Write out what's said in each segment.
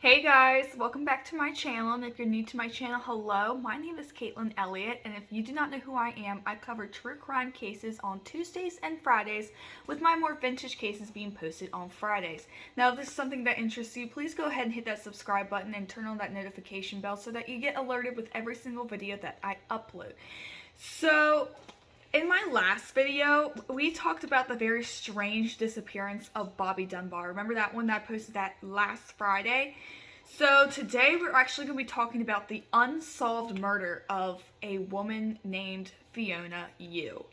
Hey guys, welcome back to my channel, and if you're new to my channel, hello, my name is Caitlin Elliott, and if you do not know who I am, I cover true crime cases on Tuesdays and Fridays, with my more vintage cases being posted on Fridays. Now, if this is something that interests you, please go ahead and hit that subscribe button and turn on that notification bell so that you get alerted with every single video that I upload. So, in my last video, we talked about the very strange disappearance of Bobby Dunbar. Remember that one that I posted that last Friday? So today we're actually going to be talking about the unsolved murder of a woman named Fiona Yu.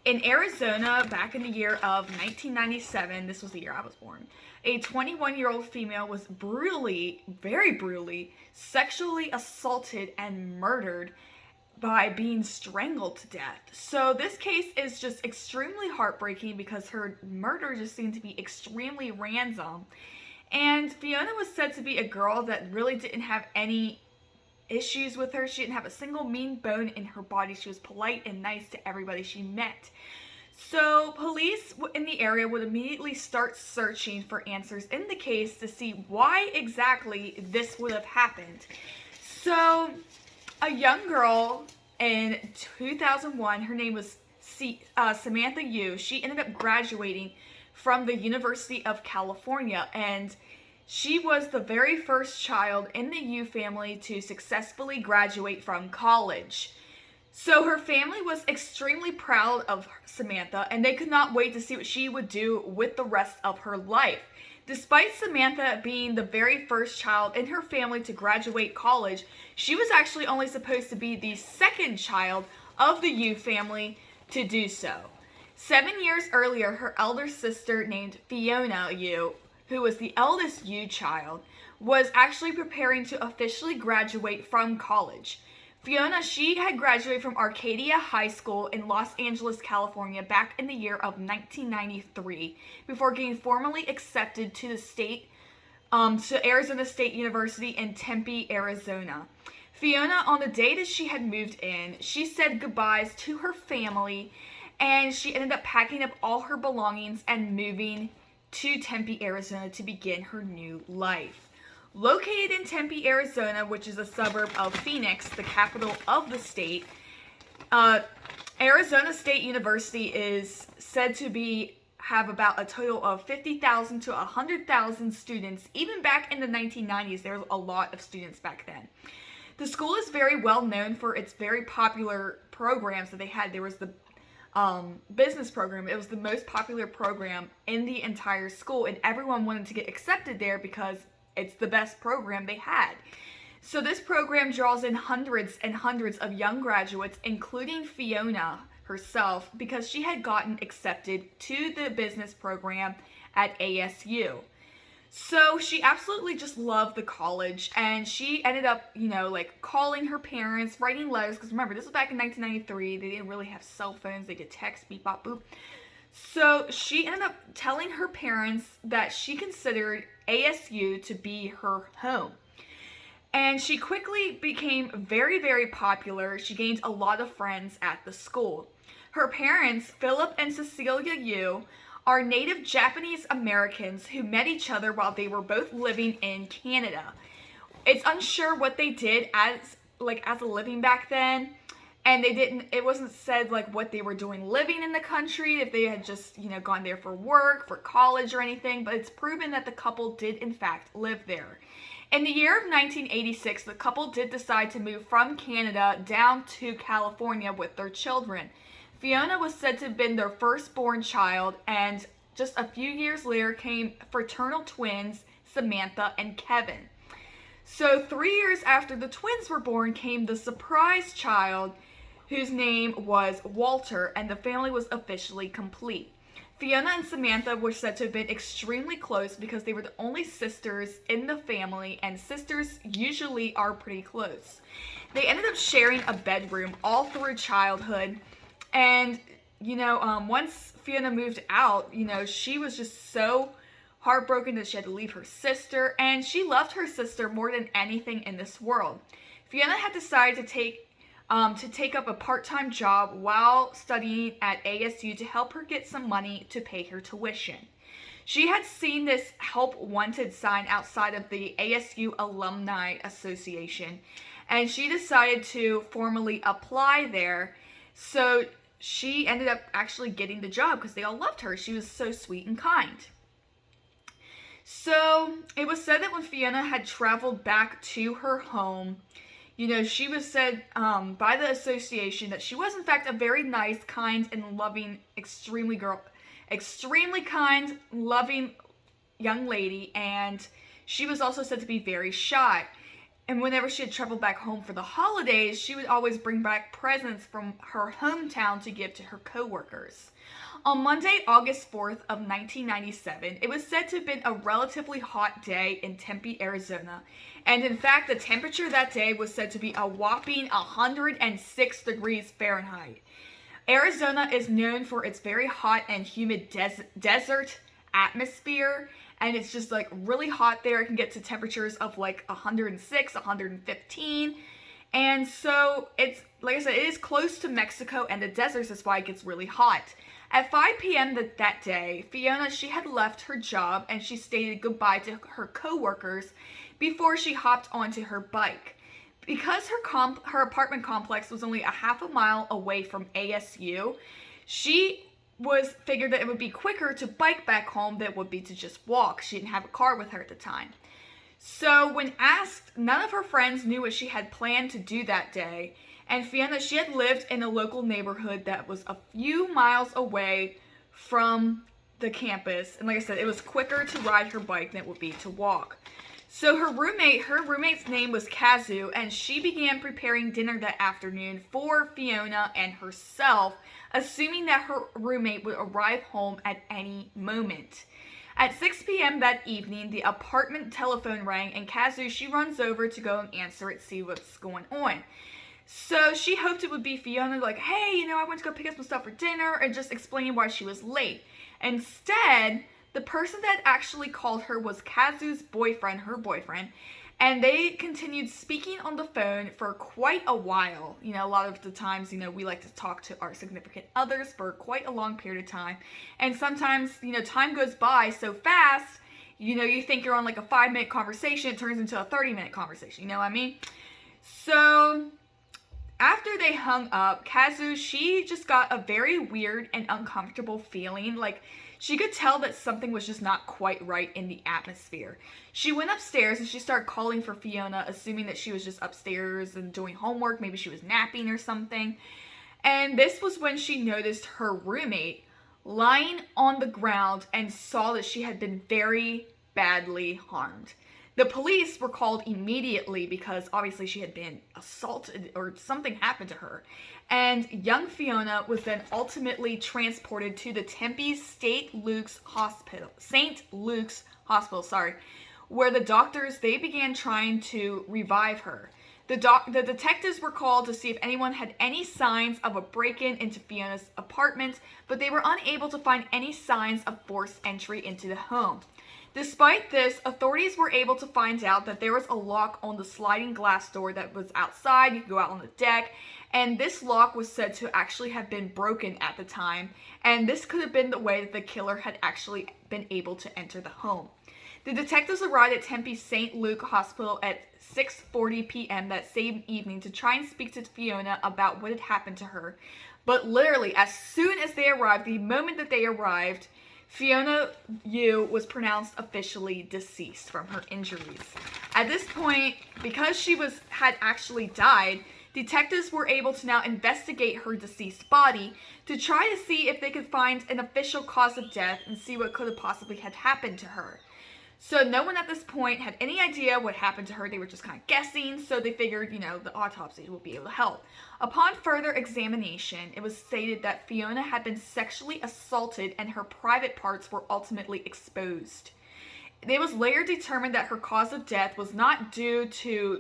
In Arizona, back in the year of 1997, this was the year I was born, a 21-year-old female was very brutally, sexually assaulted and murdered by being strangled to death. So this case is just extremely heartbreaking because her murder just seemed to be extremely random. And Fiona was said to be a girl that really didn't have any issues with her. She didn't have a single mean bone in her body. She was polite and nice to everybody she met. So police in the area would immediately start searching for answers in the case to see why exactly this would have happened. So a young girl in 2001, her name was Samantha Yu. She ended up graduating from the University of California, and she was the very first child in the Yu family to successfully graduate from college. So her family was extremely proud of Samantha, and they could not wait to see what she would do with the rest of her life. Despite Samantha being the very first child in her family to graduate college, she was actually only supposed to be the second child of the Yu family to do so. 7 years earlier, her elder sister named Fiona Yu, who was the eldest Yu child, was actually preparing to officially graduate from college. Fiona, she had graduated from Arcadia High School in Los Angeles, California back in the year of 1993 before getting formally accepted to to Arizona State University in Tempe, Arizona. Fiona, on the day that she had moved in, she said goodbyes to her family, and she ended up packing up all her belongings and moving to Tempe, Arizona to begin her new life. Located in Tempe, Arizona, which is a suburb of Phoenix, the capital of the state, Arizona State University is said to have about a total of 50,000 to 100,000 students. Even back in the 1990s, there was a lot of students back then. The school is very well known for its very popular programs that they had. There was the business program. It was the most popular program in the entire school, and everyone wanted to get accepted there because it's the best program they had. So this program draws in hundreds and hundreds of young graduates, including Fiona herself, because she had gotten accepted to the business program at ASU. So she absolutely just loved the college, and she ended up, calling her parents, writing letters, because remember, this was back in 1993. They didn't really have cell phones. They could text, beep, bop, boop. So she ended up telling her parents that she considered ASU to be her home. And she quickly became very popular. She gained a lot of friends at the school. Her parents, Philip and Cecilia Yu, are native Japanese Americans who met each other while they were both living in Canada. It's unsure what they did as a living back then. And it wasn't said what they were doing living in the country, if they had just, gone there for work, for college or anything, but it's proven that the couple did in fact live there. In the year of 1986, the couple did decide to move from Canada down to California with their children. Fiona was said to have been their firstborn child, and just a few years later came fraternal twins, Samantha and Kevin. So 3 years after the twins were born came the surprise child, whose name was Walter, and the family was officially complete. Fiona and Samantha were said to have been extremely close because they were the only sisters in the family, and sisters usually are pretty close. They ended up sharing a bedroom all through childhood, and, once Fiona moved out, she was just so heartbroken that she had to leave her sister, and she loved her sister more than anything in this world. Fiona had decided to take up a part-time job while studying at ASU to help her get some money to pay her tuition. She had seen this help wanted sign outside of the ASU Alumni Association, and she decided to formally apply there. So she ended up actually getting the job because they all loved her. She was so sweet and kind. So it was said that when Fiona had traveled back to her home, she was said by the association that she was in fact a very nice, kind, and loving, extremely kind, loving young lady, and she was also said to be very shy. And whenever she had traveled back home for the holidays, she would always bring back presents from her hometown to give to her coworkers. On Monday, August 4th of 1997, it was said to have been a relatively hot day in Tempe, Arizona. And in fact, the temperature that day was said to be a whopping 106 degrees Fahrenheit. Arizona is known for its very hot and humid desert atmosphere, and it's just like really hot there. It can get to temperatures of like 106, 115. And so it's, like I said, it is close to Mexico and the deserts. That's why it gets really hot. At 5 p.m. that day, Fiona, she had left her job and she stated goodbye to her coworkers before she hopped onto her bike. Because her apartment complex was only a half a mile away from ASU, she figured that it would be quicker to bike back home than it would be to just walk. She didn't have a car with her at the time. So when asked, none of her friends knew what she had planned to do that day. And Fiona, she had lived in a local neighborhood that was a few miles away from the campus. And like I said, it was quicker to ride her bike than it would be to walk. So her roommate's name was Kazu, and she began preparing dinner that afternoon for Fiona and herself, assuming that her roommate would arrive home at any moment. At 6 p.m. that evening, the apartment telephone rang, and Kazu, she runs over to go and answer it, see what's going on. So she hoped it would be Fiona, like, hey, I went to go pick up some stuff for dinner, and just explaining why she was late. Instead, the person that actually called her was Kazu's boyfriend, her boyfriend, and they continued speaking on the phone for quite a while. A lot of the times, we like to talk to our significant others for quite a long period of time. And sometimes, time goes by so fast, you think you're on like a 5-minute conversation, it turns into a 30-minute conversation, you know what I mean? So after they hung up, Kazu, she just got a very weird and uncomfortable feeling. Like, she could tell that something was just not quite right in the atmosphere. She went upstairs and she started calling for Fiona, assuming that she was just upstairs and doing homework. Maybe she was napping or something. And this was when she noticed her roommate lying on the ground and saw that she had been very badly harmed. The police were called immediately because obviously she had been assaulted or something happened to her. And young Fiona was then ultimately transported to the Tempe St. Luke's Hospital, where the doctors, they began trying to revive her. The detectives were called to see if anyone had any signs of a break-in into Fiona's apartment, but they were unable to find any signs of forced entry into the home. Despite this, authorities were able to find out that there was a lock on the sliding glass door that was outside. You could go out on the deck, and this lock was said to actually have been broken at the time, and this could have been the way that the killer had actually been able to enter the home. The detectives arrived at Tempe St. Luke Hospital at 6:40 p.m. that same evening to try and speak to Fiona about what had happened to her. But literally, as soon as they arrived, the moment that they arrived, Fiona Yu was pronounced officially deceased from her injuries. At this point, because she had actually died, detectives were able to now investigate her deceased body to try to see if they could find an official cause of death and see what could have possibly had happened to her. So no one at this point had any idea what happened to her. They were just kind of guessing, so they figured, the autopsy would be able to help. Upon further examination, it was stated that Fiona had been sexually assaulted and her private parts were ultimately exposed. It was later determined that her cause of death was not due to,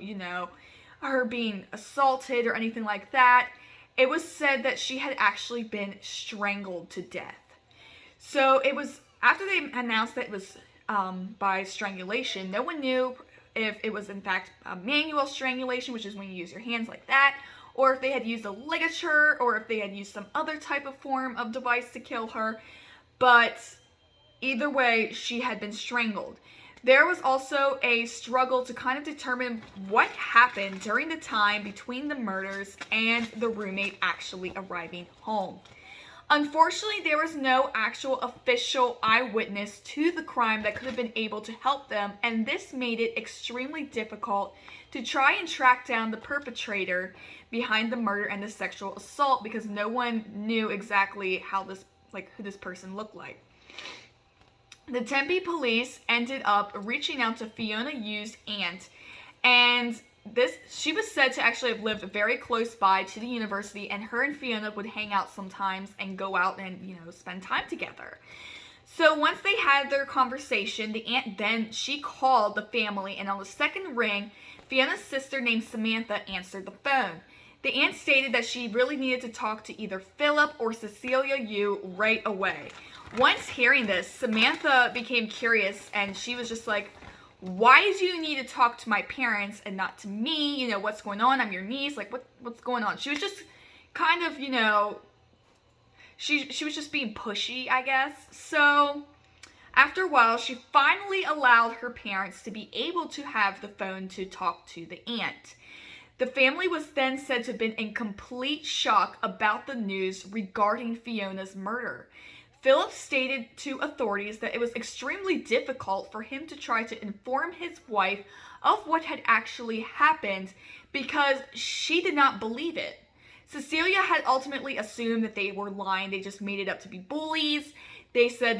her being assaulted or anything like that. It was said that she had actually been strangled to death. So it was, after they announced that it was by strangulation, no one knew if it was in fact a manual strangulation, which is when you use your hands like that, or if they had used a ligature, or if they had used some other type of form of device to kill her. But either way, she had been strangled. There was also a struggle to kind of determine what happened during the time between the murders and the roommate actually arriving home. Unfortunately, there was no actual official eyewitness to the crime that could have been able to help them, and this made it extremely difficult to try and track down the perpetrator behind the murder and the sexual assault, because no one knew exactly who this person looked like. The Tempe police ended up reaching out to Fiona Yu's aunt, and she was said to actually have lived very close by to the university, and her and Fiona would hang out sometimes and go out and, spend time together. So once they had their conversation, the aunt she called the family, and on the second ring, Fiona's sister named Samantha answered the phone. The aunt stated that she really needed to talk to either Philip or Cecilia Yu right away. Once hearing this, Samantha became curious, and she was just like, why do you need to talk to my parents and not to me? What's going on? I'm your niece. Like, what's going on? She was just kind of, she was just being pushy, I guess. So after a while, she finally allowed her parents to be able to have the phone to talk to the aunt. The family was then said to have been in complete shock about the news regarding Fiona's murder. Philip stated to authorities that it was extremely difficult for him to try to inform his wife of what had actually happened because she did not believe it. Cecilia had ultimately assumed that they were lying. They just made it up to be bullies. They said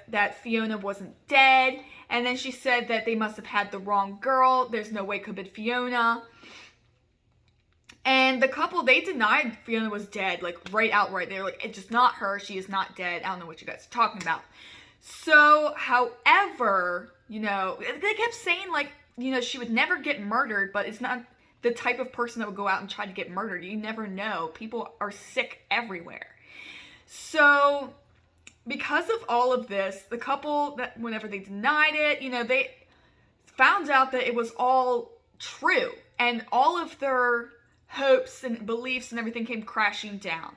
that Fiona wasn't dead, and then she said that they must have had the wrong girl. There's no way it could have been Fiona. And the couple, they denied Fiona was dead, outright. They were like, it's just not her. She is not dead. I don't know what you guys are talking about. So, however, they kept saying, she would never get murdered, but it's not the type of person that would go out and try to get murdered. You never know. People are sick everywhere. So, because of all of this, the couple, that whenever they denied it, they found out that it was all true. And all of their hopes and beliefs and everything came crashing down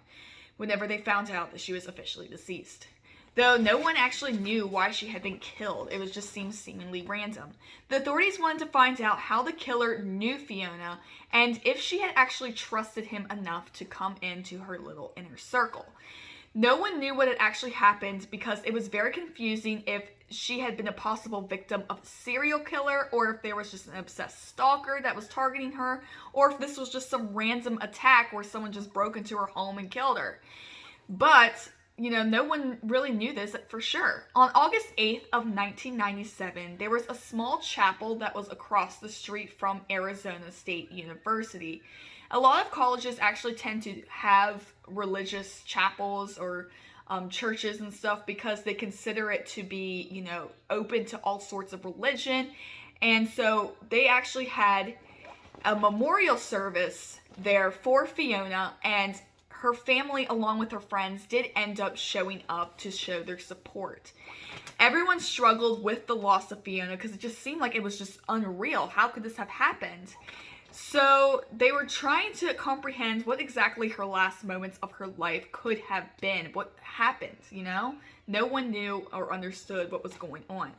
whenever they found out that she was officially deceased. Though no one actually knew why she had been killed, it was just seemingly random. The authorities wanted to find out how the killer knew Fiona and if she had actually trusted him enough to come into her little inner circle. No one knew what had actually happened because it was very confusing if she had been a possible victim of a serial killer, or if there was just an obsessed stalker that was targeting her, or if this was just some random attack where someone just broke into her home and killed her. But, no one really knew this for sure. On August 8th of 1997, there was a small chapel that was across the street from Arizona State University. A lot of colleges actually tend to have religious chapels or churches and stuff because they consider it to be, open to all sorts of religion. And so they actually had a memorial service there for Fiona, and her family, along with her friends, did end up showing up to show their support. Everyone struggled with the loss of Fiona because it just seemed like it was just unreal. How could this have happened? So they were trying to comprehend what exactly her last moments of her life could have been. What happened, No one knew or understood what was going on.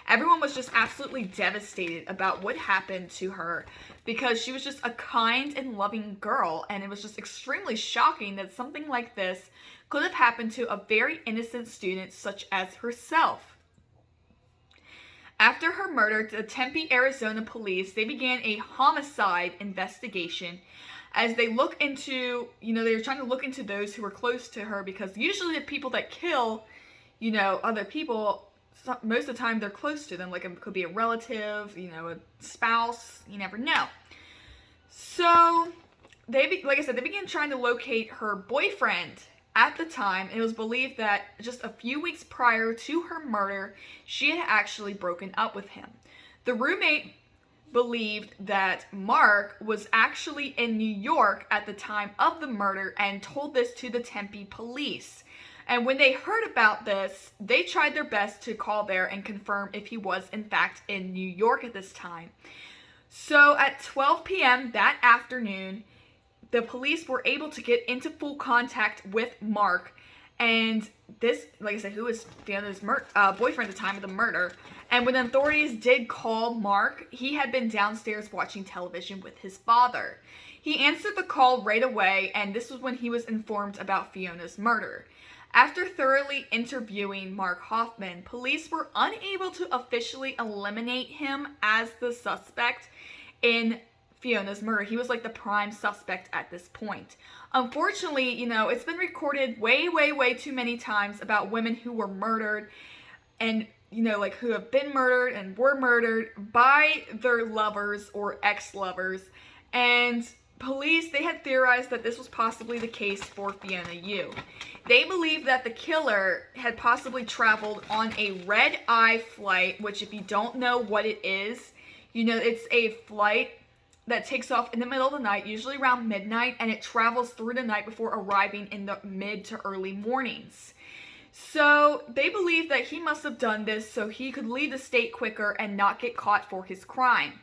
Everyone was just absolutely devastated about what happened to her because she was just a kind and loving girl, and it was just extremely shocking that something like this could have happened to a very innocent student such as herself. After her murder, the Tempe, Arizona police, they began a homicide investigation as they look into, they were trying to look into those who were close to her, because usually the people that kill, other people, most of the time they're close to them. Like, it could be a relative, a spouse, you never know. So, like I said, they began trying to locate her boyfriend. At the time, it was believed that just a few weeks prior to her murder, she had actually broken up with him. The roommate believed that Mark was actually in New York at the time of the murder and told this to the Tempe police. And when they heard about this, they tried their best to call there and confirm if he was in fact in New York at this time. So at 12 p.m. that afternoon, the police were able to get into full contact with Mark, And this, like I said, who was Fiona's boyfriend at the time of the murder. And when authorities did call Mark, he had been downstairs watching television with his father. He answered the call right away, and this was when he was informed about Fiona's murder. After thoroughly interviewing Mark Hoffman, police were unable to officially eliminate him as the suspect in Fiona's murder. He was like the prime suspect at this point. Unfortunately, it's been recorded way too many times about women who were murdered and, who have been murdered and were murdered by their lovers or ex-lovers. And police, they had theorized that this was possibly the case for Fiona Yu. They believe that the killer had possibly traveled on a red-eye flight, which if you don't know what it is, it's a flight that takes off in the middle of the night, usually around midnight, and it travels through the night before arriving in the mid to early mornings. So they believe that he must have done this so he could leave the state quicker and not get caught for his crime.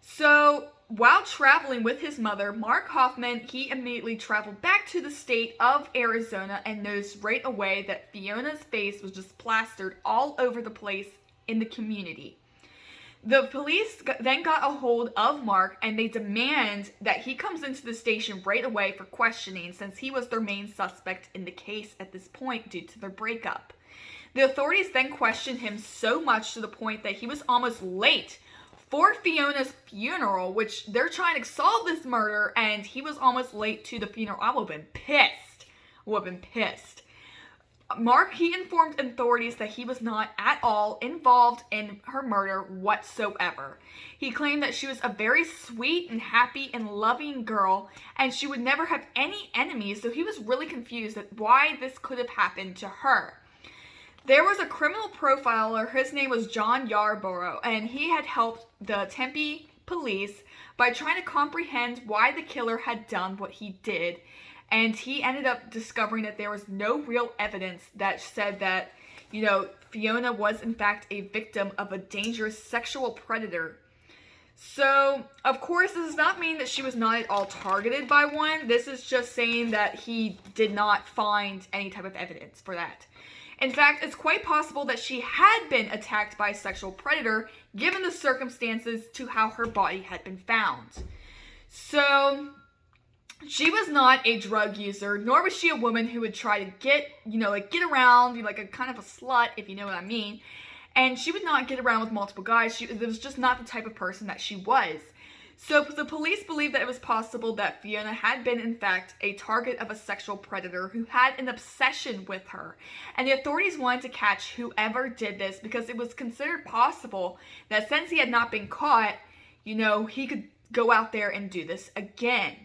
So while traveling with his mother, Mark Hoffman, he immediately traveled back to the state of Arizona and noticed right away that Fiona's face was just plastered all over the place in the community. The police then got a hold of Mark, and they demand that he comes into the station right away for questioning, since he was their main suspect in the case at this point due to their breakup. The authorities then questioned him so much to the point that he was almost late for Fiona's funeral, which they're trying to solve this murder, and he was almost late to the funeral. I would have been pissed. Mark, he informed authorities that he was not at all involved in her murder whatsoever. He claimed that she was a very sweet and happy and loving girl, and she would never have any enemies, so he was really confused at why this could have happened to her. There was a criminal profiler, his name was John Yarborough, and he had helped the Tempe police by trying to comprehend why the killer had done what he did. And he ended up discovering that there was no real evidence that said that, Fiona was in fact a victim of a dangerous sexual predator. So, of course, this does not mean that she was not at all targeted by one. This is just saying that he did not find any type of evidence for that. In fact, it's quite possible that she had been attacked by a sexual predator, given the circumstances to how her body had been found. So she was not a drug user, nor was she a woman who would try to get around, be like a kind of a slut, if you know what I mean. And she would not get around with multiple guys. It was just not the type of person that she was. So the police believed that it was possible that Fiona had been, in fact, a target of a sexual predator who had an obsession with her. And the authorities wanted to catch whoever did this because it was considered possible that since he had not been caught, he could go out there and do this again.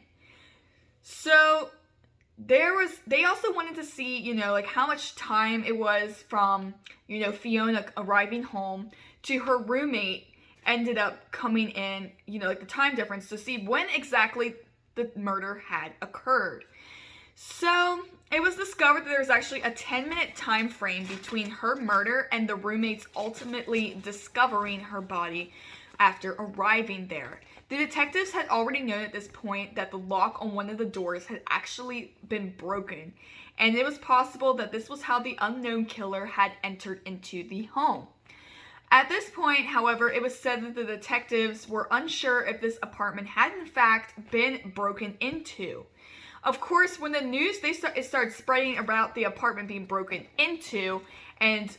So they also wanted to see, how much time it was from, Fiona arriving home to her roommate ended up coming in, the time difference to see when exactly the murder had occurred. So it was discovered that there was actually a 10-minute time frame between her murder and the roommates ultimately discovering her body after arriving there. The detectives had already known at this point that the lock on one of the doors had actually been broken, and it was possible that this was how the unknown killer had entered into the home. At this point, however, it was said that the detectives were unsure if this apartment had in fact been broken into. Of course, when the news it started spreading about the apartment being broken into and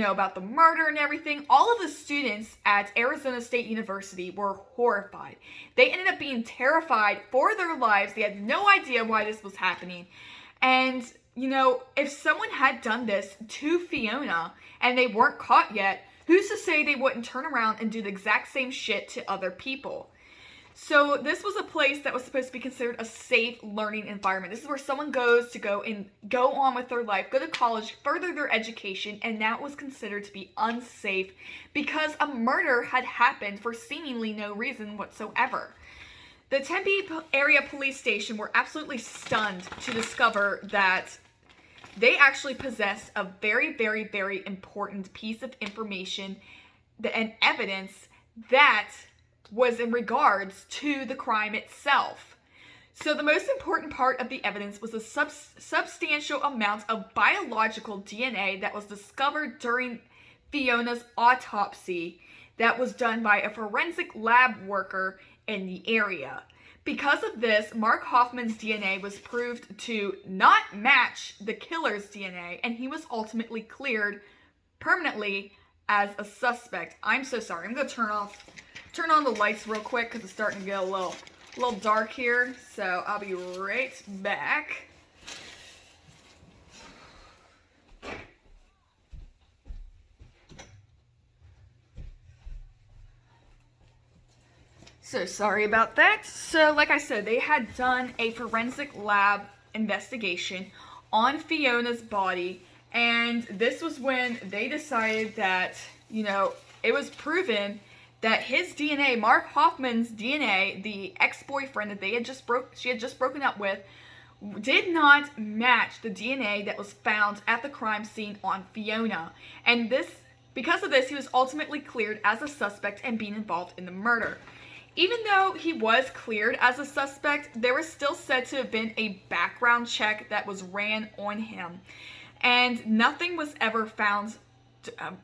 about the murder and everything, all of the students at Arizona State University were horrified. They ended up being terrified for their lives. They had no idea why this was happening. And, if someone had done this to Fiona and they weren't caught yet, who's to say they wouldn't turn around and do the exact same shit to other people? So this was a place that was supposed to be considered a safe learning environment. This is where someone goes to go on with their life, go to college, further their education, and now it was considered to be unsafe because a murder had happened for seemingly no reason whatsoever. The Tempe area police station were absolutely stunned to discover that they actually possessed a very, very, very important piece of information and evidence that was in regards to the crime itself. So the most important part of the evidence was the substantial amount of biological DNA that was discovered during Fiona's autopsy that was done by a forensic lab worker in the area. Because of this, Mark Hoffman's DNA was proved to not match the killer's DNA, and he was ultimately cleared permanently as a suspect. I'm so sorry. I'm going to turn on the lights real quick because it's starting to get a little dark here. So I'll be right back. So sorry about that. So like I said, they had done a forensic lab investigation on Fiona's body, and this was when they decided that, it was proven that his DNA, Mark Hoffman's DNA, the ex-boyfriend that she had just broken up with, did not match the DNA that was found at the crime scene on Fiona. And because of this, he was ultimately cleared as a suspect and being involved in the murder. Even though he was cleared as a suspect, there was still said to have been a background check that was ran on him. And nothing was ever found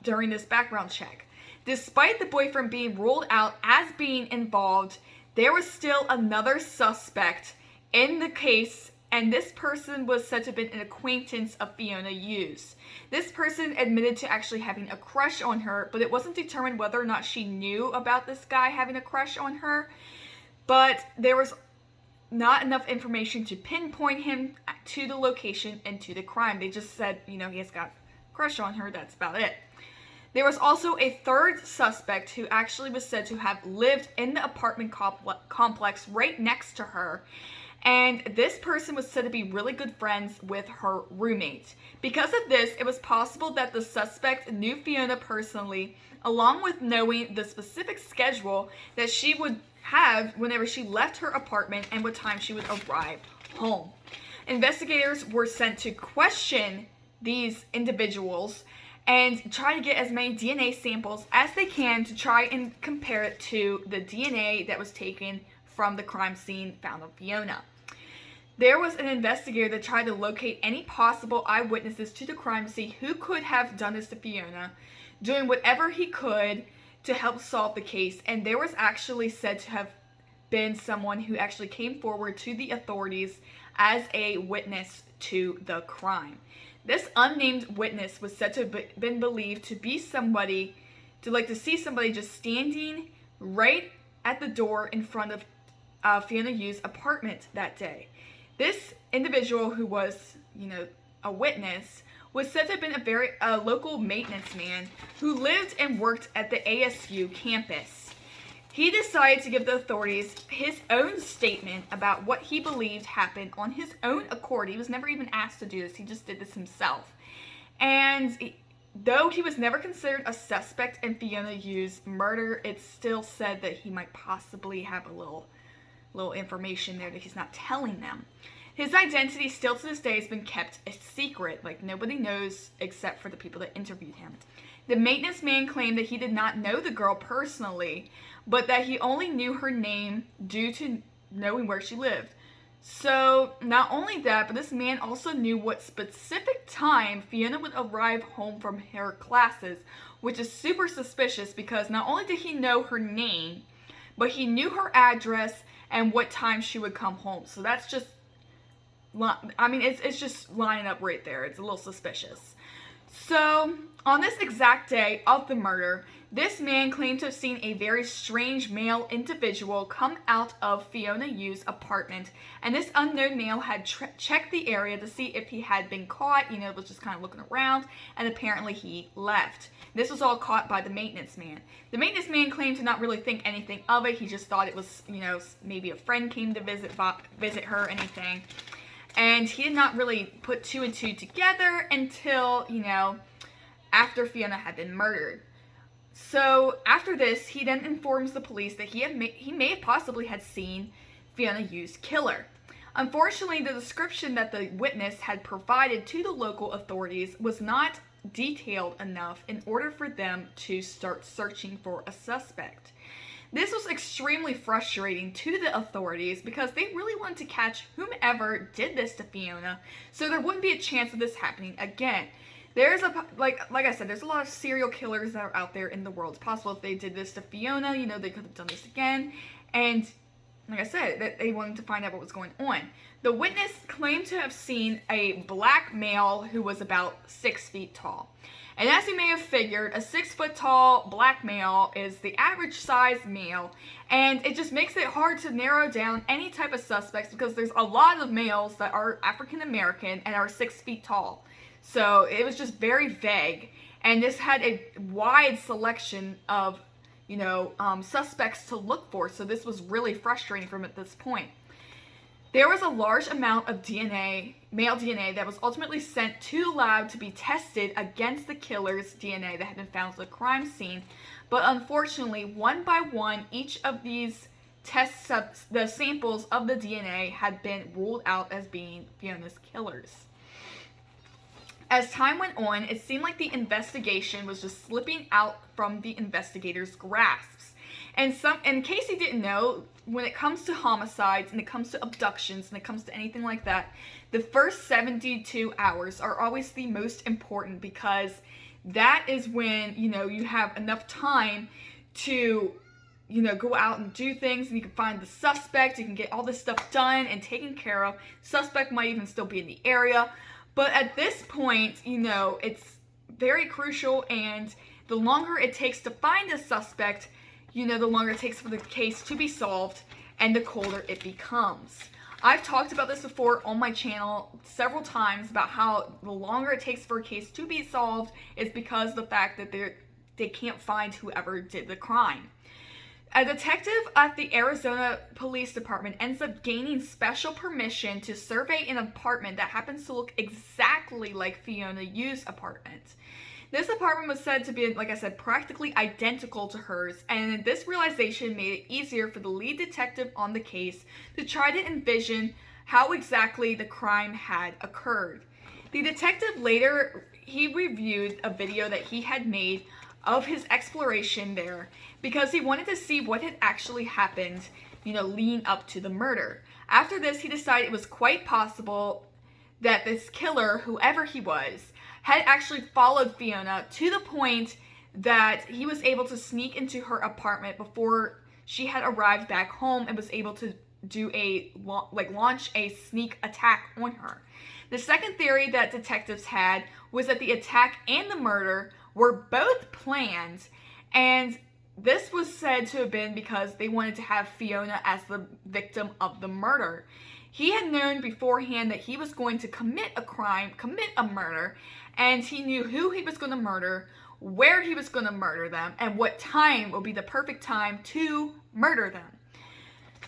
during this background check. Despite the boyfriend being ruled out as being involved, there was still another suspect in the case, and this person was said to have been an acquaintance of Fiona Yu's. This person admitted to actually having a crush on her, but it wasn't determined whether or not she knew about this guy having a crush on her. But there was not enough information to pinpoint him to the location and to the crime. They just said, he has got a crush on her, that's about it. There was also a third suspect who actually was said to have lived in the apartment complex right next to her. And this person was said to be really good friends with her roommate. Because of this, it was possible that the suspect knew Fiona personally, along with knowing the specific schedule that she would have whenever she left her apartment and what time she would arrive home. Investigators were sent to question these individuals and try to get as many DNA samples as they can to try and compare it to the DNA that was taken from the crime scene found on Fiona. There was an investigator that tried to locate any possible eyewitnesses to the crime scene who could have done this to Fiona, doing whatever he could to help solve the case, and there was actually said to have been someone who actually came forward to the authorities as a witness to the crime. This unnamed witness was said to have been believed to be somebody, to see somebody just standing right at the door in front of Fiona Yu's apartment that day. This individual who was, a witness, was said to have been a local maintenance man who lived and worked at the ASU campus. He decided to give the authorities his own statement about what he believed happened on his own accord. He was never even asked to do this. He just did this himself. And though he was never considered a suspect in Fiona Yu's murder, it's still said that he might possibly have a little information there that he's not telling them. His identity still to this day has been kept a secret. Nobody knows except for the people that interviewed him. The maintenance man claimed that he did not know the girl personally, but that he only knew her name due to knowing where she lived. So not only that, but this man also knew what specific time Fiona would arrive home from her classes, which is super suspicious because not only did he know her name, but he knew her address and what time she would come home. So that's just, it's just lining up right there. It's a little suspicious. So on this exact day of the murder, this man claimed to have seen a very strange male individual come out of Fiona Yu's apartment, and this unknown male had checked the area to see if he had been caught, was just kind of looking around, and apparently he left. This was all caught by the maintenance man. The maintenance man claimed to not really think anything of it. He just thought it was, maybe a friend came to visit her or anything. And he did not really put two and two together until, after Fiona had been murdered. So after this, he then informs the police that he may have possibly had seen Fiona Yu's killer. Unfortunately, the description that the witness had provided to the local authorities was not detailed enough in order for them to start searching for a suspect. This was extremely frustrating to the authorities because they really wanted to catch whomever did this to Fiona, so there wouldn't be a chance of this happening again. There's like I said, there's a lot of serial killers that are out there in the world. It's possible if they did this to Fiona, they could have done this again. And like I said, that they wanted to find out what was going on. The witness claimed to have seen a black male who was about 6 feet tall. And as you may have figured, a 6 foot tall black male is the average size male, and it just makes it hard to narrow down any type of suspects because there's a lot of males that are African American and are 6 feet tall. So it was just very vague, and this had a wide selection of, suspects to look for. So this was really frustrating for him at this point. There was a large amount of DNA, male DNA, that was ultimately sent to the lab to be tested against the killer's DNA that had been found at the crime scene. But unfortunately, one by one, each of these the samples of the DNA had been ruled out as being Fiona's killers. As time went on, it seemed like the investigation was just slipping out from the investigators' grasps. And in case you didn't know, when it comes to homicides and it comes to abductions and it comes to anything like that, the first 72 hours are always the most important because that is when, you have enough time to, go out and do things, and you can find the suspect, you can get all this stuff done and taken care of. Suspect might even still be in the area. But at this point, it's very crucial, and the longer it takes to find a suspect, the longer it takes for the case to be solved, and the colder it becomes. I've talked about this before on my channel several times about how the longer it takes for a case to be solved is because of the fact that they can't find whoever did the crime. A detective at the Arizona Police Department ends up gaining special permission to survey an apartment that happens to look exactly like Fiona Yu's apartment. This apartment was said to be, like I said, practically identical to hers, and this realization made it easier for the lead detective on the case to try to envision how exactly the crime had occurred. The detective later, he reviewed a video that he had made of his exploration there because he wanted to see what had actually happened, leading up to the murder. After this, he decided it was quite possible that this killer, whoever he was, had actually followed Fiona to the point that he was able to sneak into her apartment before she had arrived back home and was able to do launch a sneak attack on her. The second theory that detectives had was that the attack and the murder were both planned, and this was said to have been because they wanted to have Fiona as the victim of the murder. He had known beforehand that he was going to commit a murder, and he knew who he was going to murder, where he was going to murder them, and what time would be the perfect time to murder them.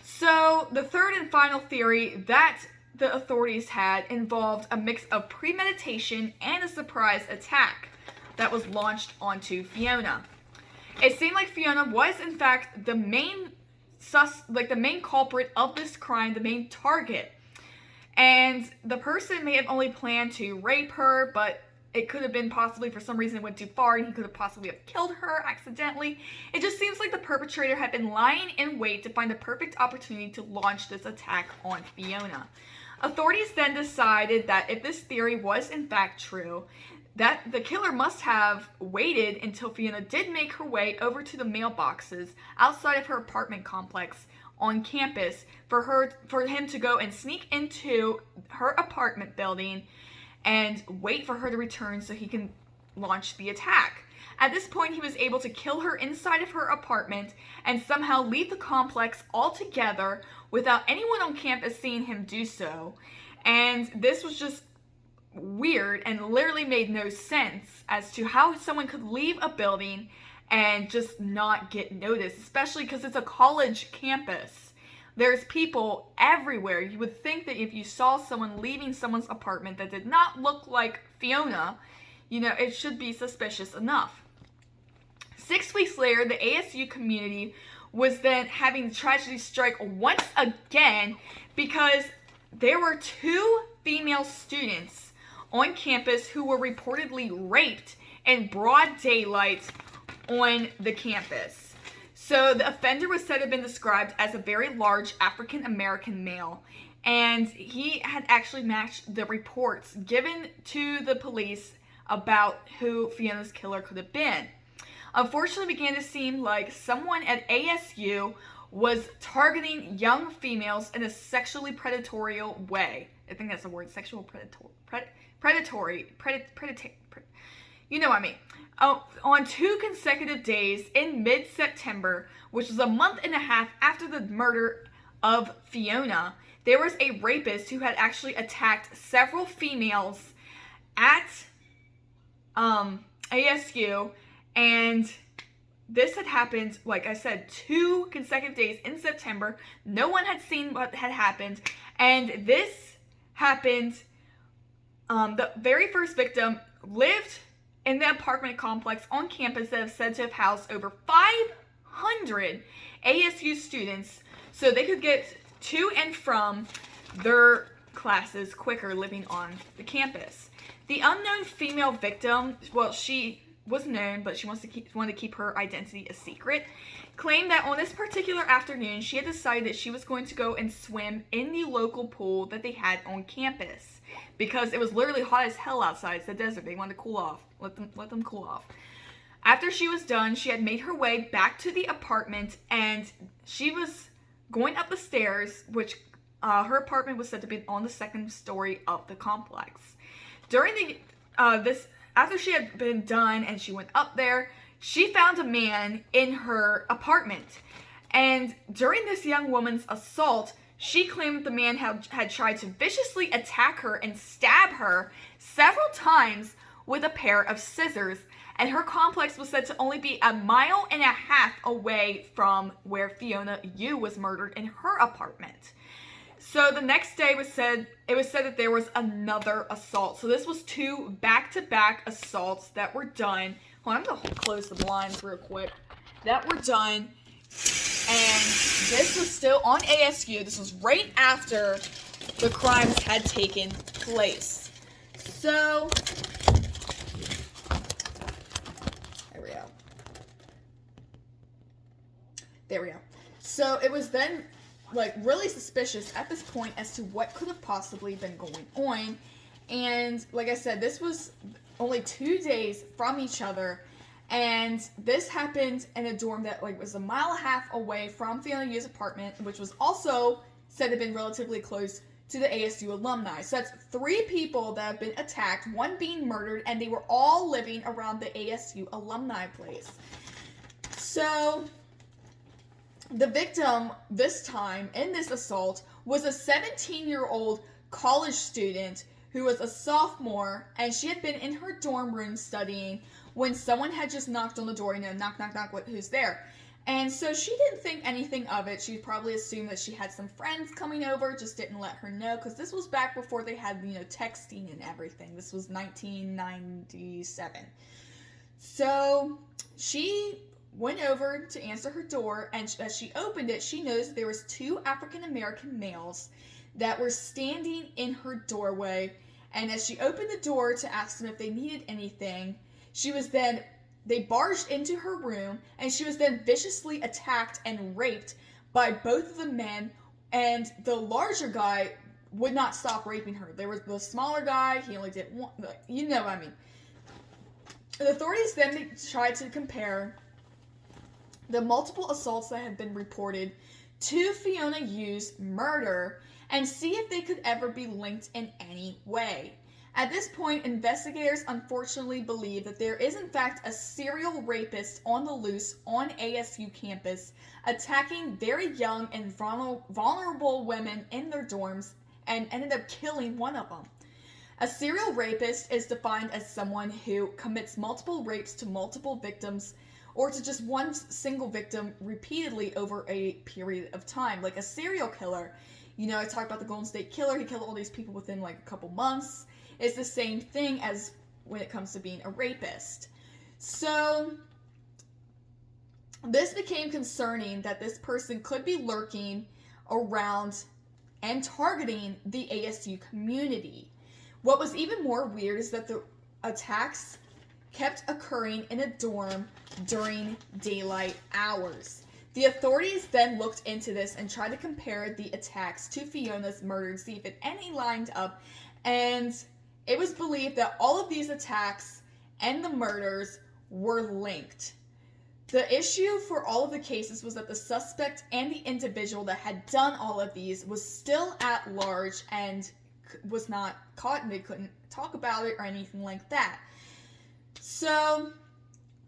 So the third and final theory that the authorities had involved a mix of premeditation and a surprise attack that was launched onto Fiona. It seemed like Fiona was in fact the main culprit of this crime, the main target. And the person may have only planned to rape her, but it could have been possibly for some reason it went too far and he could have possibly have killed her accidentally. It just seems like the perpetrator had been lying in wait to find the perfect opportunity to launch this attack on Fiona. Authorities then decided that if this theory was in fact true, that the killer must have waited until Fiona did make her way over to the mailboxes outside of her apartment complex on campus for him to go and sneak into her apartment building and wait for her to return so he can launch the attack. At this point, he was able to kill her inside of her apartment and somehow leave the complex altogether without anyone on campus seeing him do so. And this was just weird and literally made no sense as to how someone could leave a building and just not get noticed, especially because it's a college campus. There's people everywhere. You would think that if you saw someone leaving someone's apartment that did not look like Fiona, it should be suspicious enough. 6 weeks later, the ASU community was then having tragedy strike once again because there were 2 female students on campus who were reportedly raped in broad daylight on the campus. So So the offender was said to have been described as a very large African American male, and he had actually matched the reports given to the police about who Fiona's killer could have been. Unfortunately, it began to seem like someone at ASU was targeting young females in a sexually predatory way. I think that's the word, sexual predatory, you know what I mean. On 2 consecutive days in mid-September, which was a month and a half after the murder of Fiona, there was a rapist who had actually attacked several females at ASU, and this had happened, like I said, 2 consecutive days in September. No one had seen what had happened, and this happened. The very first victim lived in the apartment complex on campus that is said to have housed over 500 ASU students, so they could get to and from their classes quicker living on the campus. The unknown female victim, well, she was known, but she wanted to keep her identity a secret, claimed that on this particular afternoon, she had decided that she was going to go and swim in the local pool that they had on campus, because it was literally hot as hell outside. It's the desert. They wanted to cool off. Let them cool off. After she was done, she had made her way back to the apartment, and she was going up the stairs, which her apartment was said to be on the 2nd story of the complex. During after she had been done and she went up there, she found a man in her apartment. And during this young woman's assault, she claimed that the man had tried to viciously attack her and stab her several times with a pair of scissors. And her complex was said to only be 1.5 miles away from where Fiona Yu was murdered in her apartment. So the next day it was said that there was another assault. So this was 2 back-to-back assaults that were done. Hold on, I'm going to close the blinds real quick. That were done. And this was still on ASU. This was right after the crimes had taken place. So, there we go. So it was then really suspicious at this point as to what could have possibly been going on. And like I said, this was only 2 days from each other. And this happened in a dorm that was 1.5 miles away from Fiona Yu's apartment, which was also said to have been relatively close to the ASU alumni. So that's 3 people that have been attacked, 1 being murdered, and they were all living around the ASU alumni place. So the victim this time in this assault was a 17-year-old college student who was a sophomore, and she had been in her dorm room studying when someone had just knocked on the door, knock, knock, knock, who's there? And so she didn't think anything of it. She probably assumed that she had some friends coming over, just didn't let her know, because this was back before they had, texting and everything. This was 1997. So she went over to answer her door, and as she opened it, she noticed that there was 2 African-American males that were standing in her doorway. And as she opened the door to ask them if they needed anything, they barged into her room, and she was then viciously attacked and raped by both of the men, and the larger guy would not stop raping her. There was the smaller guy, he only did one, you know what I mean. The authorities then tried to compare the multiple assaults that had been reported to Fiona Yu's murder and see if they could ever be linked in any way. At this point, investigators unfortunately believe that there is in fact a serial rapist on the loose on ASU campus, attacking very young and vulnerable women in their dorms, and ended up killing one of them. A serial rapist is defined as someone who commits multiple rapes to multiple victims, or to just one single victim repeatedly over a period of time. Like a serial killer, I talked about the Golden State Killer, he killed all these people within a couple months. It's the same thing as when it comes to being a rapist. So this became concerning that this person could be lurking around and targeting the ASU community. What was even more weird is that the attacks kept occurring in a dorm during daylight hours. The authorities then looked into this and tried to compare the attacks to Fiona's murder to see if any lined up, and it was believed that all of these attacks and the murders were linked. The issue for all of the cases was that the suspect and the individual that had done all of these was still at large and was not caught, and they couldn't talk about it or anything like that. So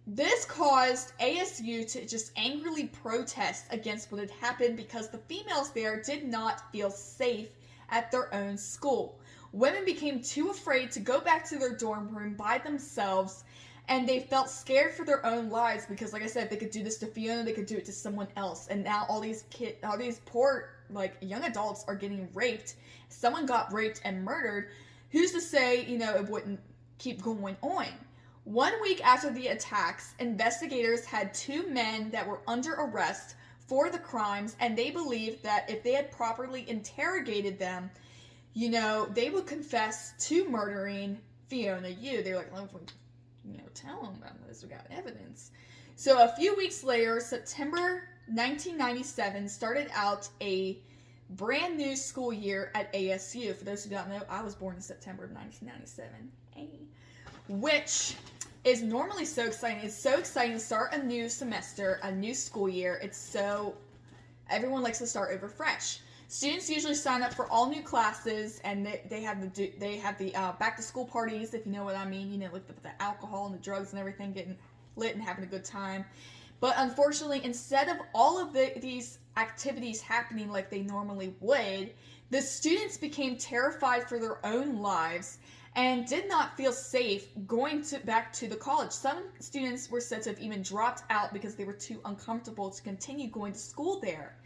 this caused ASU to just angrily protest against what had happened because the females there did not feel safe at their own school. Women became too afraid to go back to their dorm room by themselves, and they felt scared for their own lives because, like I said, if they could do this to Fiona, they could do it to someone else. And now all these poor, young adults are getting raped. Someone got raped and murdered. Who's to say, it wouldn't keep going on? 1 week after the attacks, investigators had 2 men that were under arrest for the crimes, and they believed that if they had properly interrogated them, they would confess to murdering Fiona Yu. They were like, tell them about this, we got evidence. So a few weeks later, September 1997, started out a brand new school year at ASU. For those who don't know, I was born in September of 1997. Which is normally so exciting. It's so exciting to start a new semester, a new school year. Everyone likes to start over fresh. Students usually sign up for all new classes, and they have the back to school parties, if you know what I mean. With the alcohol and the drugs and everything, getting lit and having a good time. But unfortunately, instead of all of these activities happening like they normally would, the students became terrified for their own lives and did not feel safe going back to the college. Some students were said to have even dropped out because they were too uncomfortable to continue going to school there.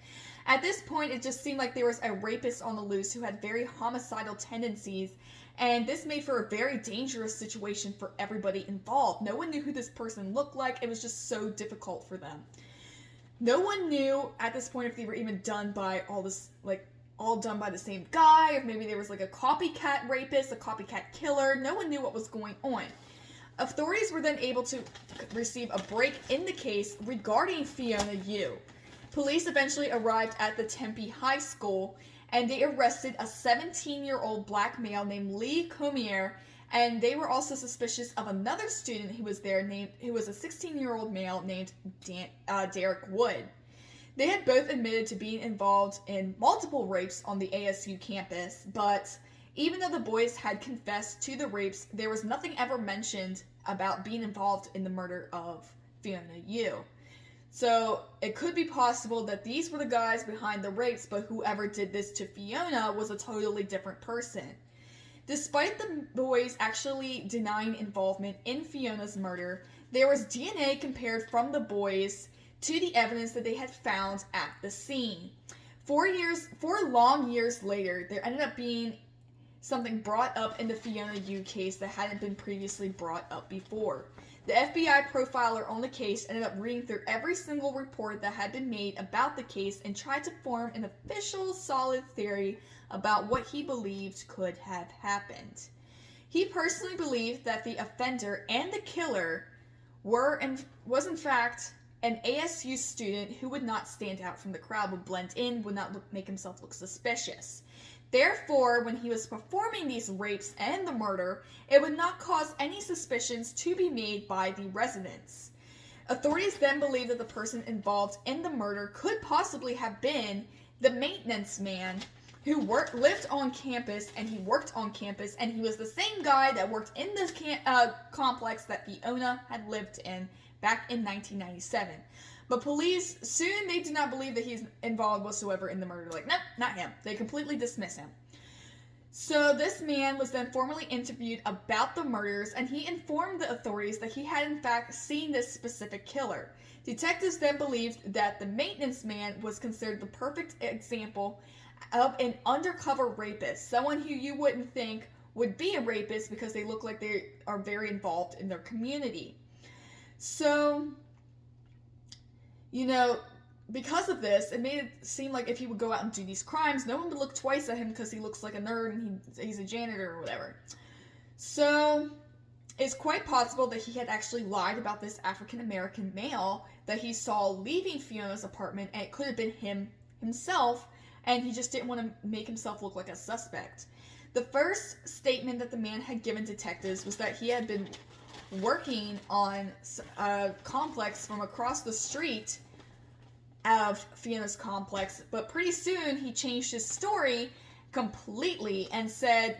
At this point, it just seemed like there was a rapist on the loose who had very homicidal tendencies, and this made for a very dangerous situation for everybody involved. No one knew who this person looked like. It was just so difficult for them. No one knew at this point if they were even done by all done by the same guy, or maybe there was a copycat rapist, a copycat killer. No one knew what was going on. Authorities were then able to receive a break in the case regarding Fiona Yu. Police eventually arrived at the Tempe High School, and they arrested a 17-year-old black male named Lee Comier, and they were also suspicious of another student who was there who was a 16-year-old male named Derek Wood. They had both admitted to being involved in multiple rapes on the ASU campus, but even though the boys had confessed to the rapes, there was nothing ever mentioned about being involved in the murder of Fiona Yu. So it could be possible that these were the guys behind the rapes, but whoever did this to Fiona was a totally different person. Despite the boys actually denying involvement in Fiona's murder, there was DNA compared from the boys to the evidence that they had found at the scene. 4 long years later, there ended up being something brought up in the Fiona Yu case that hadn't been previously brought up before. The FBI profiler on the case ended up reading through every single report that had been made about the case and tried to form an official, solid theory about what he believed could have happened. He personally believed that the offender and the killer was in fact an ASU student who would not stand out from the crowd, would blend in, would not make himself look suspicious. Therefore, when he was performing these rapes and the murder, it would not cause any suspicions to be made by the residents. Authorities then believed that the person involved in the murder could possibly have been the maintenance man who lived on campus, and he worked on campus, and he was the same guy that worked in this complex that Fiona had lived in back in 1997. But police, soon they do not believe that he's involved whatsoever in the murder. Nope, not him. They completely dismiss him. So this man was then formally interviewed about the murders, and he informed the authorities that he had in fact seen this specific killer. Detectives then believed that the maintenance man was considered the perfect example of an undercover rapist, someone who you wouldn't think would be a rapist because they look like they are very involved in their community. So, because of this, it made it seem like if he would go out and do these crimes, no one would look twice at him because he looks like a nerd and he's a janitor or whatever. So, it's quite possible that he had actually lied about this African-American male that he saw leaving Fiona's apartment, and it could have been himself, and he just didn't want to make himself look like a suspect. The first statement that the man had given detectives was that he had been working on a complex from across the street of Fiona's complex, but pretty soon he changed his story completely and said,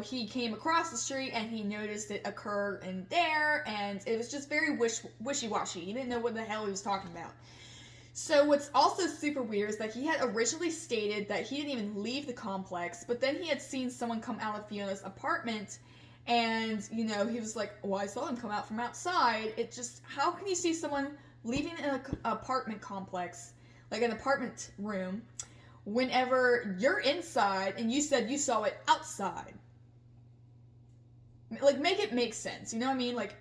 he came across the street and he noticed it occur in there, and it was just very wishy-washy. He didn't know what the hell he was talking about. So what's also super weird is that he had originally stated that he didn't even leave the complex, but then he had seen someone come out of Fiona's apartment, and, he was like, well, I saw him come out from outside. It just, how can you see someone leaving an apartment complex, like an apartment room, whenever you're inside and you said you saw it outside? Like, make it make sense, you know what I mean? Like,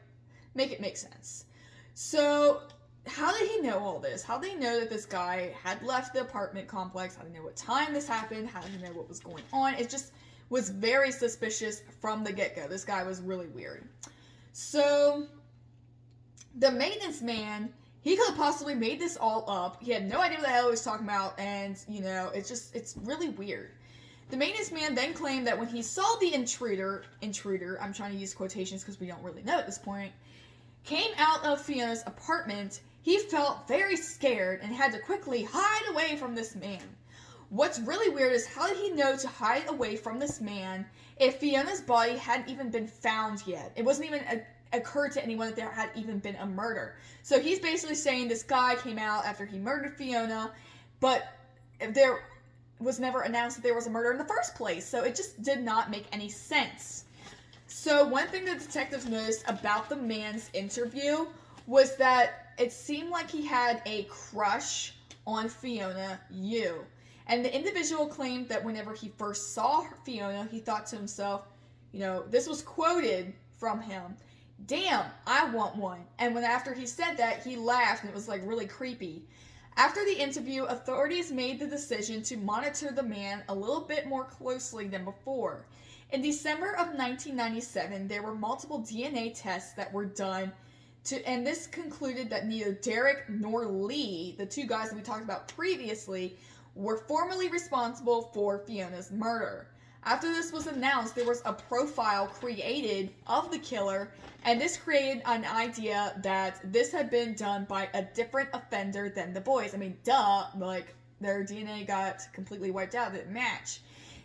make it make sense. So, how did he know all this? How did he know that this guy had left the apartment complex? How did he know what time this happened? How did he know what was going on? It just was very suspicious from the get-go. This guy was really weird. So, the maintenance man, he could have possibly made this all up. He had no idea what the hell he was talking about, and, it's really weird. The maintenance man then claimed that when he saw the intruder, I'm trying to use quotations because we don't really know at this point, came out of Fiona's apartment, he felt very scared and had to quickly hide away from this man. What's really weird is, how did he know to hide away from this man if Fiona's body hadn't even been found yet? It wasn't even occurred to anyone that there had even been a murder. So he's basically saying this guy came out after he murdered Fiona, but there was never announced that there was a murder in the first place. So it just did not make any sense. So one thing the detectives noticed about the man's interview was that it seemed like he had a crush on Fiona Yu. And the individual claimed that whenever he first saw Fiona, he thought to himself, this was quoted from him, "Damn, I want one." And after he said that, he laughed, and it was like really creepy. After the interview, authorities made the decision to monitor the man a little bit more closely than before. In December of 1997, there were multiple DNA tests that were done, and this concluded that neither Derek nor Lee, the two guys that we talked about previously, were formally responsible for Fiona's murder. After this was announced, there was a profile created of the killer, and this created an idea that this had been done by a different offender than the boys. I mean, duh, like, their DNA got completely wiped out, it didn't match.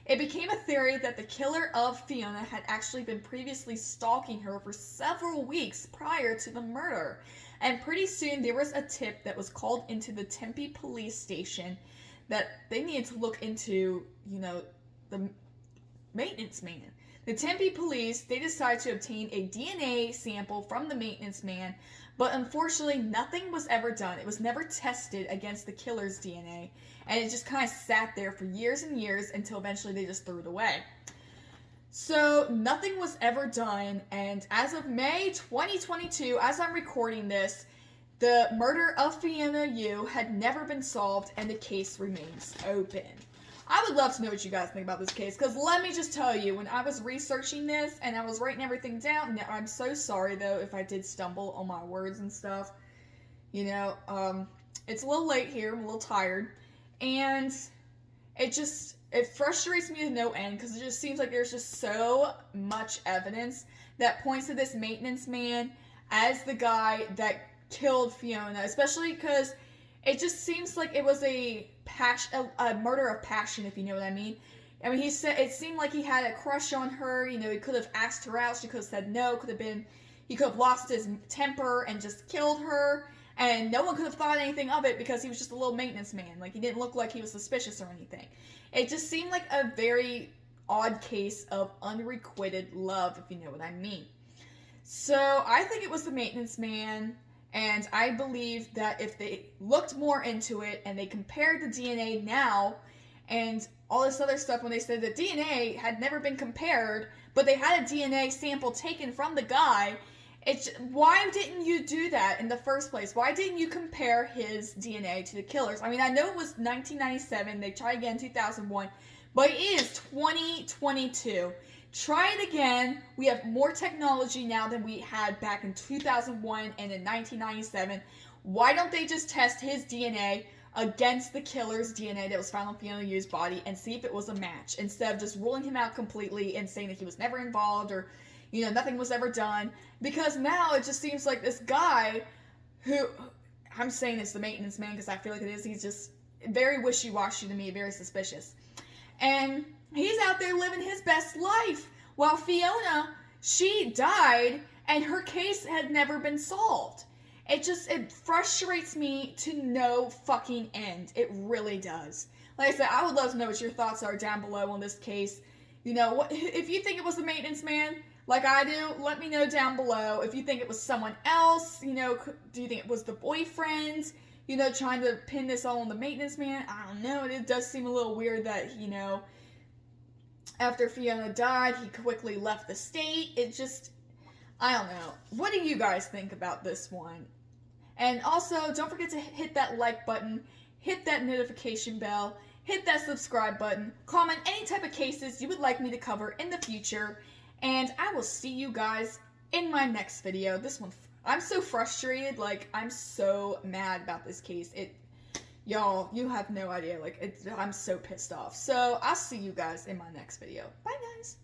It became a theory that the killer of Fiona had actually been previously stalking her for several weeks prior to the murder. And pretty soon there was a tip that was called into the Tempe police station that they needed to look into, the maintenance man. The Tempe police, they decided to obtain a DNA sample from the maintenance man, but unfortunately nothing was ever done. It was never tested against the killer's DNA, and it just kind of sat there for years and years until eventually they just threw it away. So nothing was ever done, and as of May 2022, as I'm recording this, the murder of Fiona Yu had never been solved, and the case remains open. I would love to know what you guys think about this case, because let me just tell you, when I was researching this and I was writing everything down, and I'm so sorry though if I did stumble on my words and stuff. It's a little late here, I'm a little tired, and it frustrates me to no end, because it just seems like there's just so much evidence that points to this maintenance man as the guy that killed Fiona, especially because it just seems like it was a murder of passion, if you know what I mean. I mean, he said it seemed like he had a crush on her. He could have asked her out. She could have said no. He could have lost his temper and just killed her, and no one could have thought anything of it because he was just a little maintenance man. Like, he didn't look like he was suspicious or anything. It just seemed like a very odd case of unrequited love, if you know what I mean. So I think it was the maintenance man. And I believe that if they looked more into it and they compared the DNA now and all this other stuff, when they said that DNA had never been compared, but they had a DNA sample taken from the guy, why didn't you do that in the first place? Why didn't you compare his DNA to the killer's? I mean, I know it was 1997, they tried again in 2001, but it is 2022. Try it again. We have more technology now than we had back in 2001 and in 1997. Why don't they just test his DNA against the killer's DNA that was found on Fiona Yu's body and see if it was a match, instead of just ruling him out completely and saying that he was never involved, or, you know, nothing was ever done? Because now it just seems like this guy, who, I'm saying it's the maintenance man because I feel like it is, he's just very wishy-washy to me, very suspicious. And he's out there living his best life, while Fiona, she died and her case had never been solved. It frustrates me to no fucking end. It really does. Like I said, I would love to know what your thoughts are down below on this case. You know, what if you think it was the maintenance man, like I do, let me know down below. If you think it was someone else, you know, do you think it was the boyfriend, you know, trying to pin this all on the maintenance man? I don't know. It does seem a little weird that, you know, after Fiona died, he quickly left the state. It just, I don't know. What do you guys think about this one? And also, don't forget to hit that like button, hit that notification bell, hit that subscribe button, comment any type of cases you would like me to cover in the future, and I will see you guys in my next video. This one, I'm so frustrated, like, I'm so mad about this case. Y'all, you have no idea, like, I'm so pissed off. So, I'll see you guys in my next video. Bye, guys.